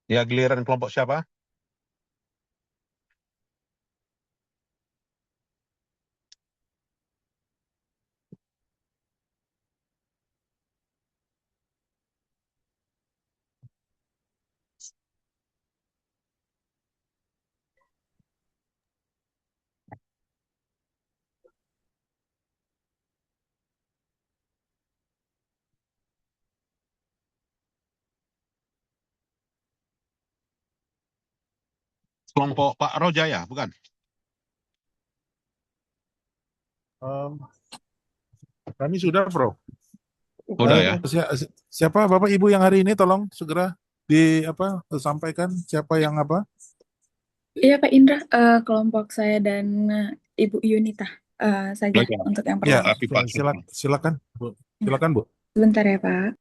Ya, giliran kelompok siapa? Kelompok Pak Rojaya, bukan? Em, Kami sudah, Bro. Udah ya. Siapa Bapak Ibu yang hari ini tolong segera sampaikan siapa yang apa? Iya Pak Indra, kelompok saya dan Ibu Yunita saja Ya, untuk yang Ya, pertama. Pak. silakan, Bu. Ya, Silakan, Bu. sebentar ya Pak.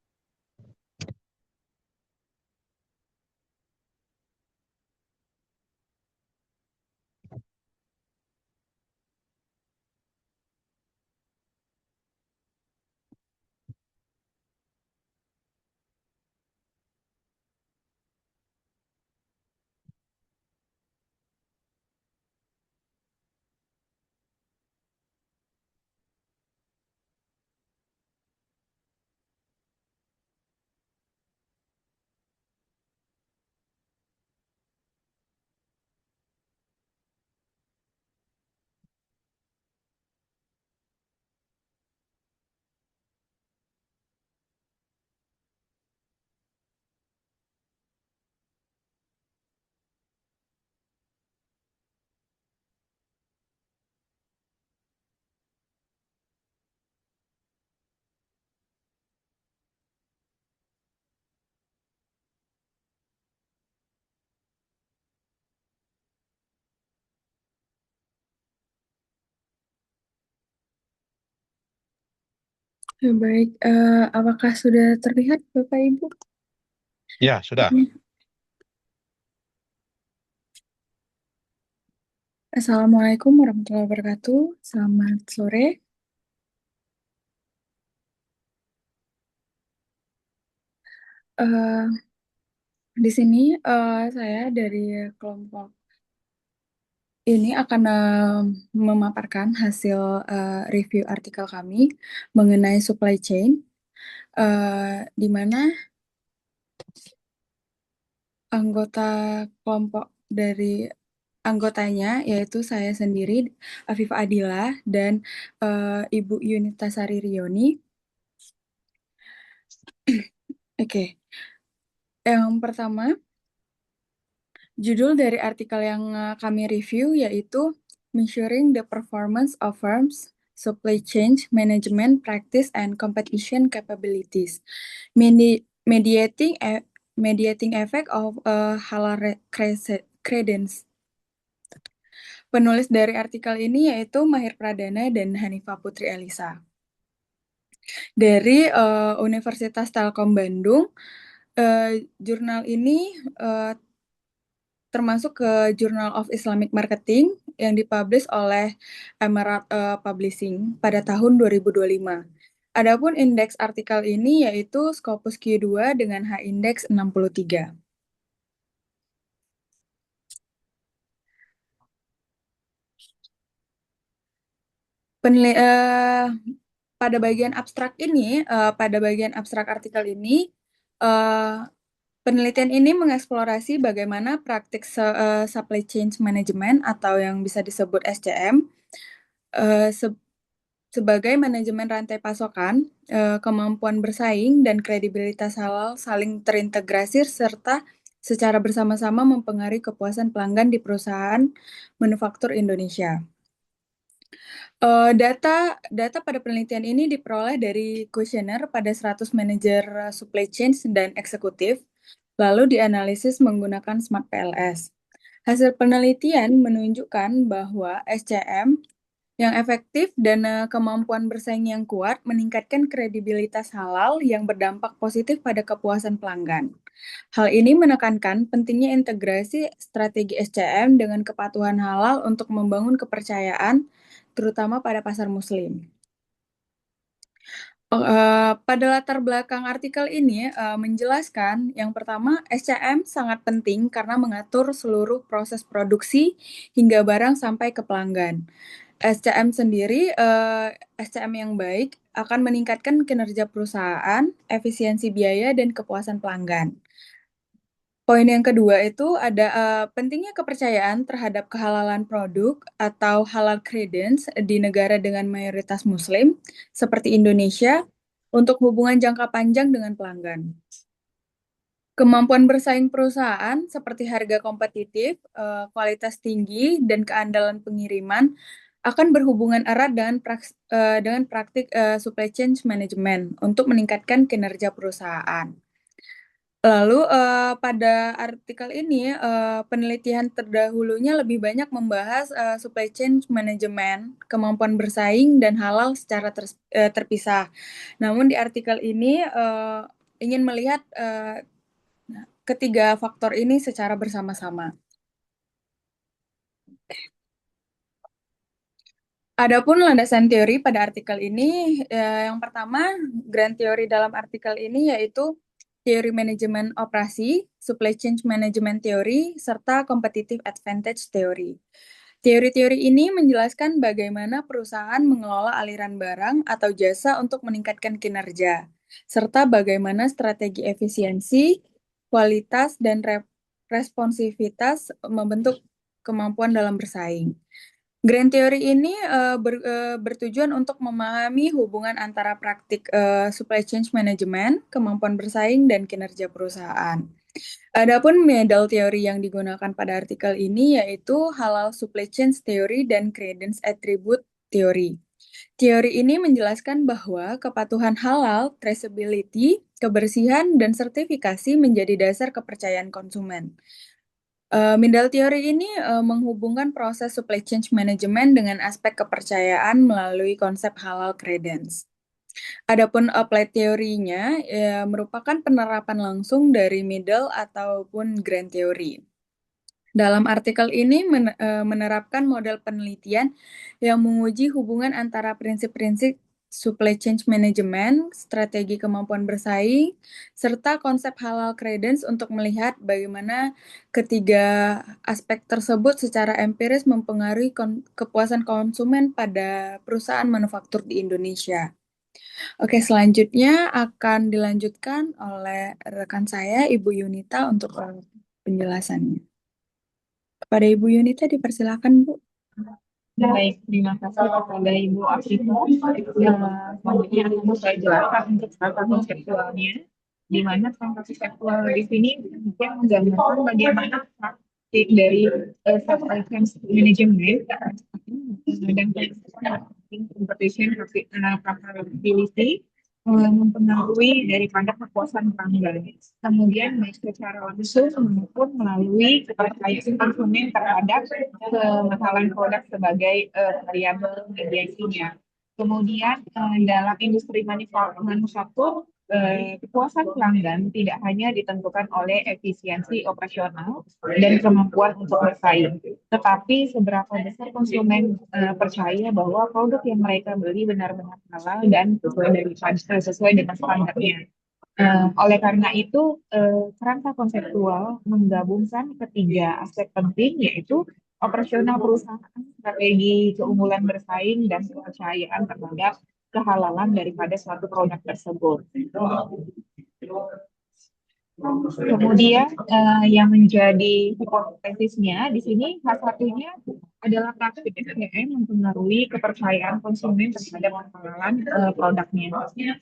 Ya, baik, apakah sudah terlihat Bapak Ibu? Ya, sudah. Assalamualaikum warahmatullahi wabarakatuh. Selamat sore. Eh, di sini saya dari kelompok ini akan memaparkan hasil review artikel kami mengenai supply chain, di mana anggota kelompok dari anggotanya yaitu saya sendiri, Afifah Adila, dan Ibu Yunita Sari Rioni. Oke, yang pertama, judul dari artikel yang kami review yaitu Measuring the Performance of Firms, Supply Chain Management Practice and Competition Capabilities, Mediating Effect of Halal Credence. Penulis dari artikel ini yaitu Mahir Pradana dan Hanifah Putri Elisa. Dari Universitas Telkom Bandung, jurnal ini termasuk ke Journal of Islamic Marketing yang dipublish oleh Emerald Publishing pada tahun 2025. Adapun indeks artikel ini yaitu Scopus Q2 dengan H-index 63. Pada bagian abstrak artikel ini, penelitian ini mengeksplorasi bagaimana praktik supply chain management atau yang bisa disebut SCM sebagai manajemen rantai pasokan, kemampuan bersaing dan kredibilitas halal saling terintegrasi serta secara bersama-sama mempengaruhi kepuasan pelanggan di perusahaan manufaktur Indonesia. Data pada penelitian ini diperoleh dari kuesioner pada 100 manajer supply chain dan eksekutif, lalu dianalisis menggunakan Smart PLS. Hasil penelitian menunjukkan bahwa SCM yang efektif dan kemampuan bersaing yang kuat meningkatkan kredibilitas halal yang berdampak positif pada kepuasan pelanggan. Hal ini menekankan pentingnya integrasi strategi SCM dengan kepatuhan halal untuk membangun kepercayaan, terutama pada pasar Muslim. Pada latar belakang artikel ini menjelaskan yang pertama SCM sangat penting karena mengatur seluruh proses produksi hingga barang sampai ke pelanggan. SCM sendiri, SCM yang baik akan meningkatkan kinerja perusahaan, efisiensi biaya, dan kepuasan pelanggan. Poin yang kedua itu ada pentingnya kepercayaan terhadap kehalalan produk atau halal credence di negara dengan mayoritas Muslim seperti Indonesia untuk hubungan jangka panjang dengan pelanggan. Kemampuan bersaing perusahaan seperti harga kompetitif, kualitas tinggi, dan keandalan pengiriman akan berhubungan erat dengan praktik supply chain management untuk meningkatkan kinerja perusahaan. Lalu pada artikel ini penelitian terdahulunya lebih banyak membahas supply chain management, kemampuan bersaing dan halal secara terpisah. Namun di artikel ini ingin melihat ketiga faktor ini secara bersama-sama. Adapun landasan teori pada artikel ini, yang pertama, grand teori dalam artikel ini yaitu teori manajemen operasi, supply chain management teori, serta competitive advantage teori. Teori-teori ini menjelaskan bagaimana perusahaan mengelola aliran barang atau jasa untuk meningkatkan kinerja, serta bagaimana strategi efisiensi, kualitas, dan responsivitas membentuk kemampuan dalam bersaing. Grand Theory ini bertujuan untuk memahami hubungan antara praktik supply chain management, kemampuan bersaing, dan kinerja perusahaan. Adapun model teori yang digunakan pada artikel ini yaitu halal supply chain theory dan credence attribute theory. Teori ini menjelaskan bahwa kepatuhan halal, traceability, kebersihan, dan sertifikasi menjadi dasar kepercayaan konsumen. Mindel teori ini menghubungkan proses supply chain management dengan aspek kepercayaan melalui konsep halal credence. Adapun applied teorinya merupakan penerapan langsung dari middle ataupun grand theory. Dalam artikel ini menerapkan model penelitian yang menguji hubungan antara prinsip-prinsip supply chain management, strategi kemampuan bersaing, serta konsep halal credence untuk melihat bagaimana ketiga aspek tersebut secara empiris mempengaruhi kepuasan konsumen pada perusahaan manufaktur di Indonesia. Oke, selanjutnya akan dilanjutkan oleh rekan saya, Ibu Yunita, untuk penjelasannya. Kepada Ibu Yunita dipersilakan, Bu. Baik, terima kasih kepada Ibu Afifah. Selanjutnya akan saya jelaskan untuk strata konseptualnya, di mana strata konseptual di sini yang menggambarkan bagaimana praktik dari supply chain management dan competition capability mempengaruhi daripada kepuasan pelanggan. Kemudian baik secara langsung maupun melalui kepercayaan konsumen terhadap kemahalan produk sebagai variabel mediasinya. Kemudian dalam industri manufaktur, kepuasan pelanggan tidak hanya ditentukan oleh efisiensi operasional dan kemampuan untuk bersaing, tetapi seberapa besar konsumen percaya bahwa produk yang mereka beli benar-benar halal dan sesuai dengan standarnya. Oleh karena itu, kerangka konseptual menggabungkan ketiga aspek penting, yaitu operasional perusahaan, strategi keunggulan bersaing, dan kepercayaan terhadap kehalalan daripada suatu produk tersebut. Kemudian yang menjadi hipotesisnya di sini salah satunya adalah praktik SCM mempengaruhi kepercayaan konsumen terhadap kehalalan produknya.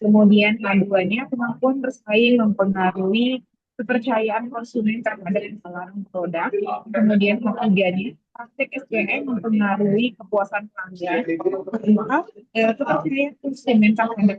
Kemudian keduanya kemampuan bersaing mempengaruhi kepercayaan konsumen terhadap kehalalan produk. Kemudian ketiganya praktik SCM mempengaruhi kepuasan pelanggan. Kepercayaan konsumen terhadap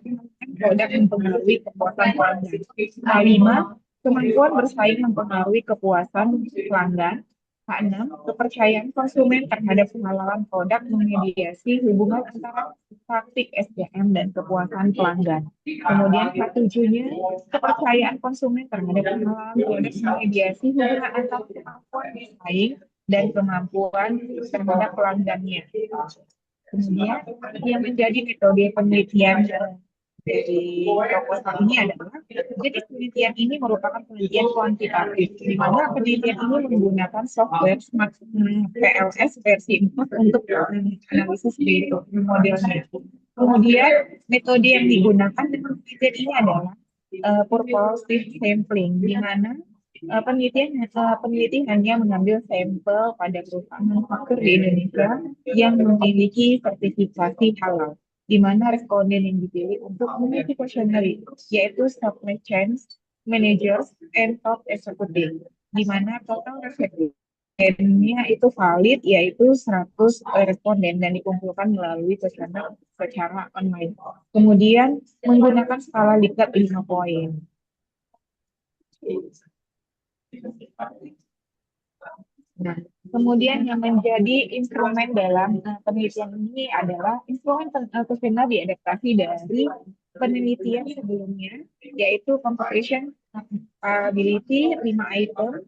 produk mempengaruhi kepuasan pelanggan. Kelima, kemampuan bersaing mempengaruhi kepuasan pelanggan. Keenam, kepercayaan konsumen terhadap kehalalan produk memediasi hubungan antara praktik SCM dan kepuasan pelanggan. Kemudian ketujuhnya, kepercayaan konsumen terhadap kehalalan produk memediasi hubungan antara kemampuan bersaing dan kemampuan terhadap pelanggannya. Kemudian yang menjadi metode penelitian dari proposal ini adalah, jadi penelitian ini merupakan penelitian kuantitatif, di mana penelitian ini menggunakan software Smart PLS versi 4 untuk analisis bentuk modelnya. Kemudian metode yang digunakan dalam penelitian ini adalah purposive sampling, di mana peneliti hanya mengambil sampel pada perusahaan manufaktur di Indonesia yang memiliki sertifikasi halal, di mana responden yang dipilih untuk mengisi kuesioner yaitu supply chain managers and top executive, di mana total respondennya itu valid yaitu 100 responden dan dikumpulkan melalui kuesioner secara online. Kemudian menggunakan skala Likert 5 poin. Nah, kemudian yang menjadi instrumen dalam penelitian ini adalah instrumen kuesioner diadaptasi dari penelitian sebelumnya, yaitu competition capability 5 item,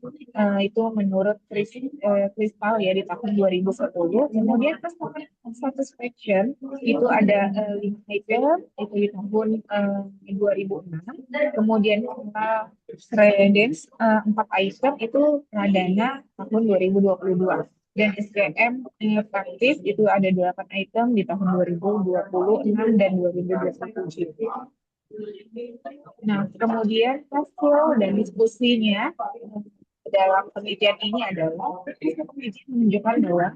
itu menurut Crystal ya di tahun 2010. Kemudian customer satisfaction itu ada 5 item, itu di tahun 2006. Kemudian Credence 4 item itu dana tahun 2022. Dan SDM praktis itu ada 8 item di tahun 2026 dan 2027. Nah, kemudian hasil dan diskusinya dalam penelitian ini adalah penelitian menunjukkan bahwa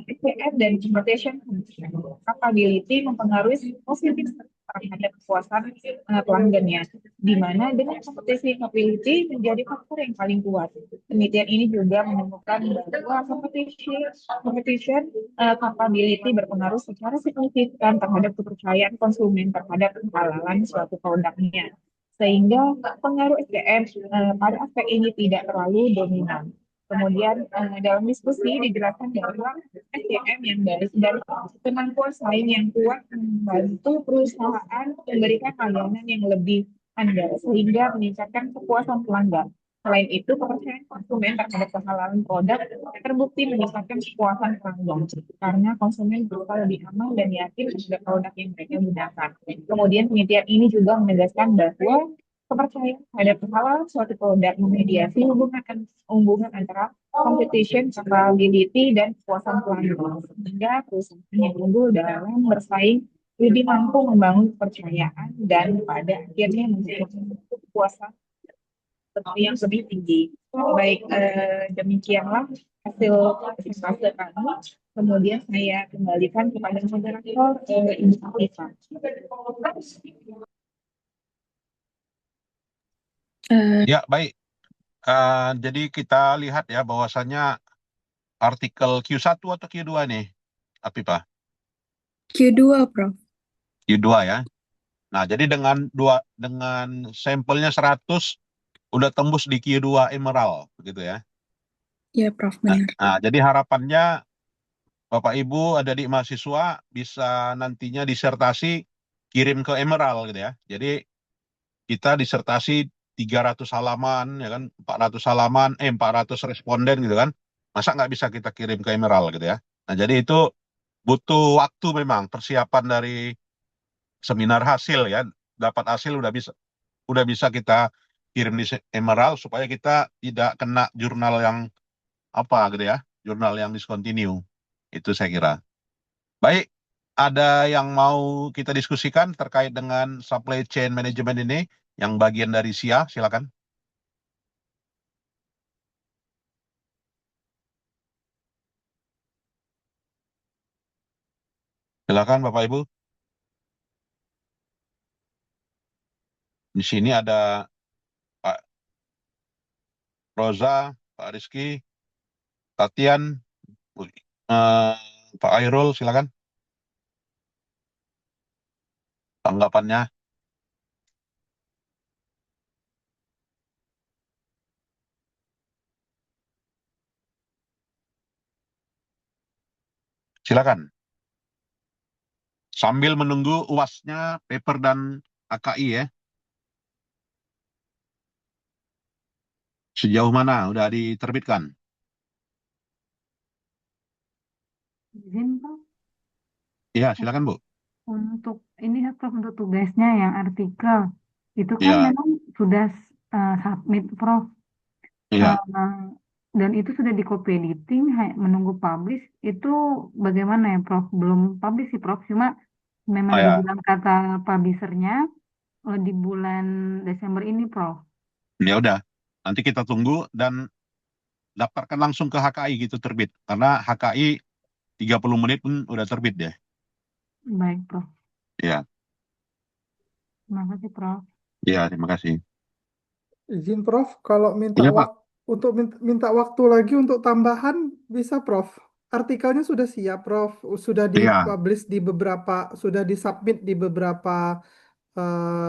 SPM dan competition capability mempengaruhi positif terhadap kepuasan pelanggannya, di mana dengan competition capability menjadi faktor yang paling kuat. Penelitian ini juga menemukan bahwa competition capability berpengaruh secara signifikan terhadap kepercayaan konsumen terhadap kehalalan suatu produknya, sehingga pengaruh SDM pada aspek ini tidak terlalu dominan. Kemudian dalam diskusi dijelaskan bahwa SDM yang baik dan kemampuan saing yang kuat membantu perusahaan memberikan layanan yang lebih andal sehingga meningkatkan kepuasan pelanggan. Selain itu, kepercayaan konsumen terhadap kehalalan produk terbukti meningkatkan kepuasan pelanggan karena konsumen berusaha lebih aman dan yakin terhadap produk yang mereka gunakan. Kemudian penelitian ini juga menegaskan bahwa kepercayaan terhadap kehalalan suatu produk memediasi hubungan antara competition, capability, dan kepuasan pelanggan, sehingga perusahaan yang unggul dalam bersaing lebih mampu membangun kepercayaan dan pada akhirnya memiliki kepuasan yang lebih tinggi. Baik, demikianlah hasil presentasi kami. Kemudian saya kembalikan kepada moderator Ibu Afifah. Ya, baik. Jadi kita lihat ya bahwasannya artikel Q1 atau Q2 nih, Apipah? Q2, Prof. Q2 ya. Nah, jadi dengan sampelnya 100 udah tembus di Q2 Emerald begitu ya. Ya, Prof, Nah, benar. jadi harapannya Bapak Ibu adik-adik mahasiswa bisa nantinya disertasi kirim ke Emerald gitu ya. Jadi kita disertasi 300 halaman ya kan, 400 halaman, 400 responden gitu kan. Masa nggak bisa kita kirim ke Emerald gitu ya. Nah, jadi itu butuh waktu memang persiapan dari seminar hasil ya. Dapat hasil udah bisa kita kirim di Emerald supaya kita tidak kena jurnal yang apa gitu ya, jurnal yang discontinue. Itu saya kira. Baik, ada yang mau kita diskusikan terkait dengan supply chain management ini yang bagian dari SIA, silakan. Silakan Bapak Ibu. Di sini ada Pak Roza, Pak Rizky, Tatian, Pak Airul, silakan tanggapannya. Silakan. Sambil menunggu UASnya, paper dan AKI ya. Sejauh mana udah diterbitkan? Iya, silakan Bu. Untuk ini ya Prof, untuk tugasnya yang artikel itu kan Ya, memang sudah submit Prof. iya. Eh, dan itu sudah di copy editing, menunggu publish itu bagaimana ya Prof? Belum publish sih Prof, cuma memang Oh ya, dibilang kata publishernya di bulan Desember ini Prof. ya udah. Nanti kita tunggu dan daftarkan langsung ke HKI gitu terbit. Karena HKI 30 menit pun udah terbit deh. Baik Prof, Ya, terima kasih Prof. ya, terima kasih. Izin Prof, kalau minta Iya, Pak. waktu untuk minta waktu lagi untuk tambahan bisa Prof. Artikelnya sudah siap Prof, sudah Iya, dipublish di beberapa, sudah disubmit di beberapa,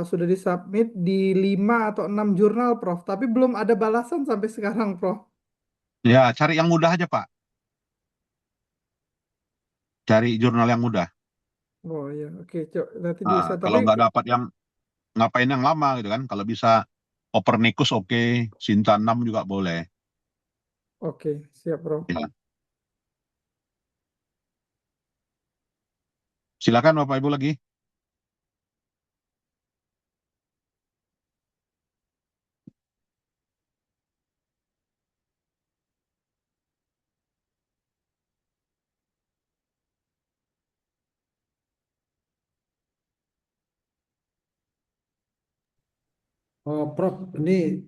sudah disubmit di 5 atau 6 jurnal Prof. Tapi belum ada balasan sampai sekarang Prof. ya, cari yang mudah aja, Pak. Cari jurnal yang mudah. Oh iya, oke, Cok. Nanti Nah, bisa. kalau Tapi nggak dapat yang ngapain yang lama gitu kan. Kalau bisa Copernicus oke, Sinta 6 juga boleh. oke, siap Prof. Ya. Silakan Bapak Ibu lagi. Oh, Prof, ini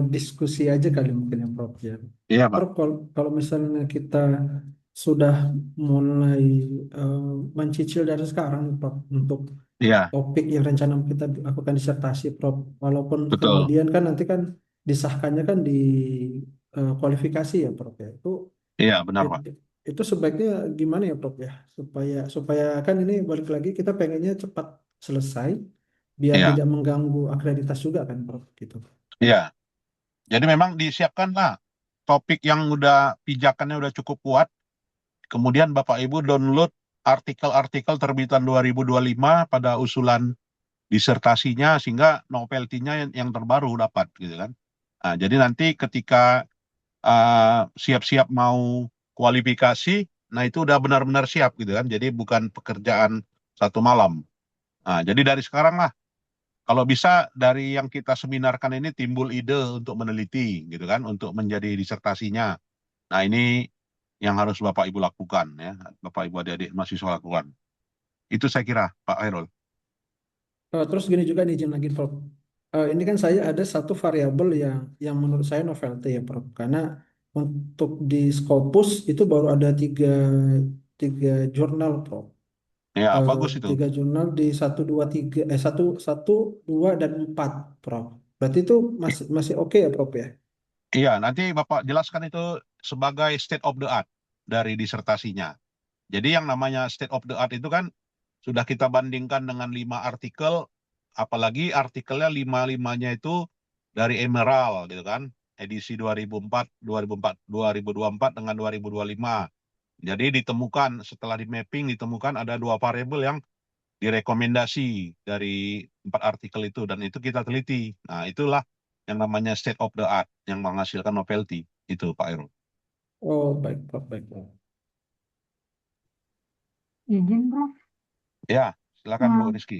diskusi aja kali mungkin ya, Prof ya. Iya, Pak. Prof, kalau misalnya kita sudah mulai eh, mencicil dari sekarang, Prof, untuk Iya, topik yang rencana kita lakukan disertasi, Prof. Walaupun betul. kemudian kan nanti kan disahkannya kan di kualifikasi ya, Prof ya. Iya, benar, Pak. it- itu sebaiknya gimana ya, Prof ya, supaya supaya kan ini balik lagi kita pengennya cepat selesai biar Iya, tidak mengganggu akreditas juga kan, Prof gitu. iya. Jadi memang disiapkan lah topik yang udah pijakannya udah cukup kuat. Kemudian Bapak Ibu download artikel-artikel terbitan 2025 pada usulan disertasinya sehingga novelty-nya yang terbaru dapat gitu kan. Nah, jadi nanti ketika siap-siap mau kualifikasi, nah itu udah benar-benar siap gitu kan. Jadi bukan pekerjaan satu malam. Nah, jadi dari sekarang lah, kalau bisa dari yang kita seminarkan ini timbul ide untuk meneliti gitu kan, untuk menjadi disertasinya. Nah ini yang harus Bapak Ibu lakukan ya, Bapak Ibu adik-adik mahasiswa lakukan. Itu saya kira Pak Hairul. Terus gini juga nih izin lagi, Prof. Ini kan saya ada satu variabel yang menurut saya novelty ya, Prof. Karena untuk di Scopus itu baru ada tiga jurnal, Prof. Ya bagus itu. Tiga jurnal di satu dua tiga satu satu dua dan empat, Prof. Berarti itu masih masih oke ya, Prof ya? Iya nanti Bapak jelaskan itu sebagai state of the art dari disertasinya. Jadi yang namanya state of the art itu kan sudah kita bandingkan dengan 5 artikel, apalagi artikelnya 5-5-nya itu dari Emerald gitu kan, edisi 2004, 2004, 2024 dengan 2025. Jadi ditemukan setelah di mapping ditemukan ada 2 variabel yang direkomendasi dari 4 artikel itu dan itu kita teliti. Nah itulah yang namanya state of the art yang menghasilkan novelty itu Pak Irul. Oh, baik, Prof. Baik, Prof. Izin Prof, Ya silakan Bu Eh, Rizky.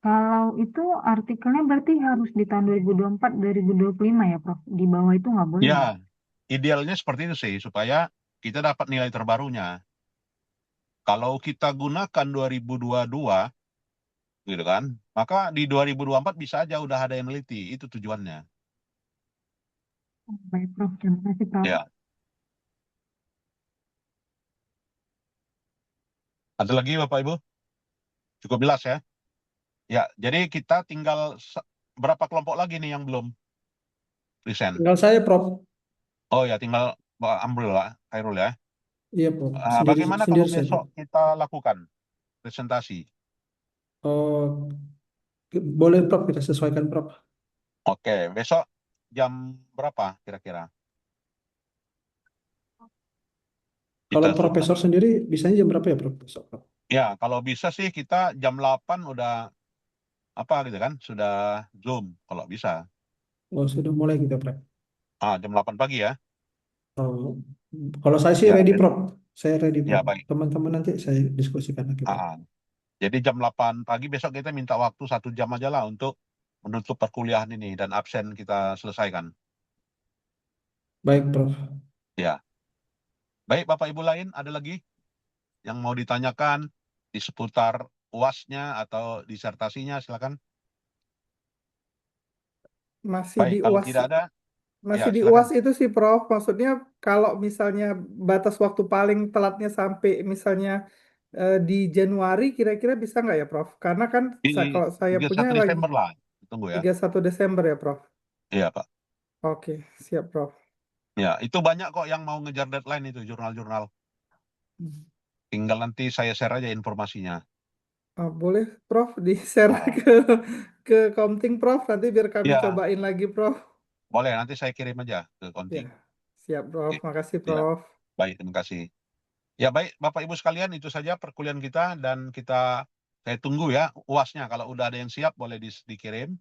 kalau itu artikelnya berarti harus di tahun 2024, 2025 ya Prof? Di bawah itu nggak boleh ya? Ya idealnya seperti itu sih supaya kita dapat nilai terbarunya. Kalau kita gunakan 2022 gitu kan, maka di 2024 bisa aja udah ada yang neliti, itu tujuannya. Oh, baik Prof, terima kasih Prof. Ya, ada lagi Bapak Ibu? Cukup jelas ya? Ya, jadi kita tinggal berapa kelompok lagi nih yang belum present? Tinggal saya, Prof. Oh ya, tinggal Pak Amrul lah, Khairul ya. Iya, Prof. Bagaimana kalau Sendiri saya, besok Prof. kita lakukan presentasi? Oh, boleh, Prof. Kita sesuaikan, Prof. Oke, besok jam berapa kira-kira? Kalau Kita sudah. profesor sendiri bisanya jam berapa ya, Prof? Besok, Prof? Ya, kalau bisa sih kita jam 8 udah apa gitu kan, sudah Zoom kalau bisa. Oh, sudah mulai gitu, Prof. Jam 8 pagi ya. Oh, kalau saya sih Ya, ready, jadi, Prof. Saya ready, ya Prof. baik. Teman-teman nanti saya diskusikan lagi, Prof. Ah, Jadi jam 8 pagi besok kita minta waktu 1 jam aja lah untuk menutup perkuliahan ini dan absen kita selesaikan. Baik, Prof. Ya. Baik, Bapak Ibu lain, ada lagi yang mau ditanyakan di seputar UAS-nya atau disertasinya, silakan. Masih di Baik, kalau UAS, tidak ada, masih ya di silakan. UAS itu sih Prof. Maksudnya kalau misalnya batas waktu paling telatnya sampai misalnya di Januari kira-kira bisa nggak ya Prof? Karena kan Di kalau saya punya 31 lagi Desember lah, tunggu ya. 31 Desember ya Prof. Iya, Pak. Oke, siap Prof. Ya, itu banyak kok yang mau ngejar deadline itu, jurnal-jurnal. Tinggal nanti saya share aja informasinya. Boleh Prof di-share Oh. ke Komting Prof, nanti biar kami Ya, cobain lagi Prof. boleh, nanti saya kirim aja ke Ya, Konting. siap Prof. Oke. Makasih Ya, Prof. baik, terima kasih. Ya, baik, Bapak Ibu sekalian, itu saja perkuliahan kita dan saya tunggu ya UAS-nya. Kalau udah ada yang siap boleh dikirim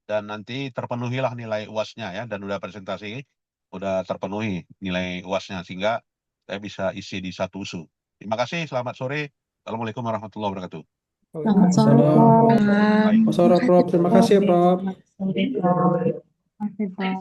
dan nanti terpenuhilah nilai UAS-nya ya, dan udah presentasi udah terpenuhi nilai UAS-nya sehingga saya bisa isi di satu USU. Terima kasih, selamat sore. Assalamualaikum warahmatullahi wabarakatuh. Waalaikumsalam. Waalaikumsalam. Baik. Prof. Terima kasih ya, Prof. Sore, Prof. Masih, Prof.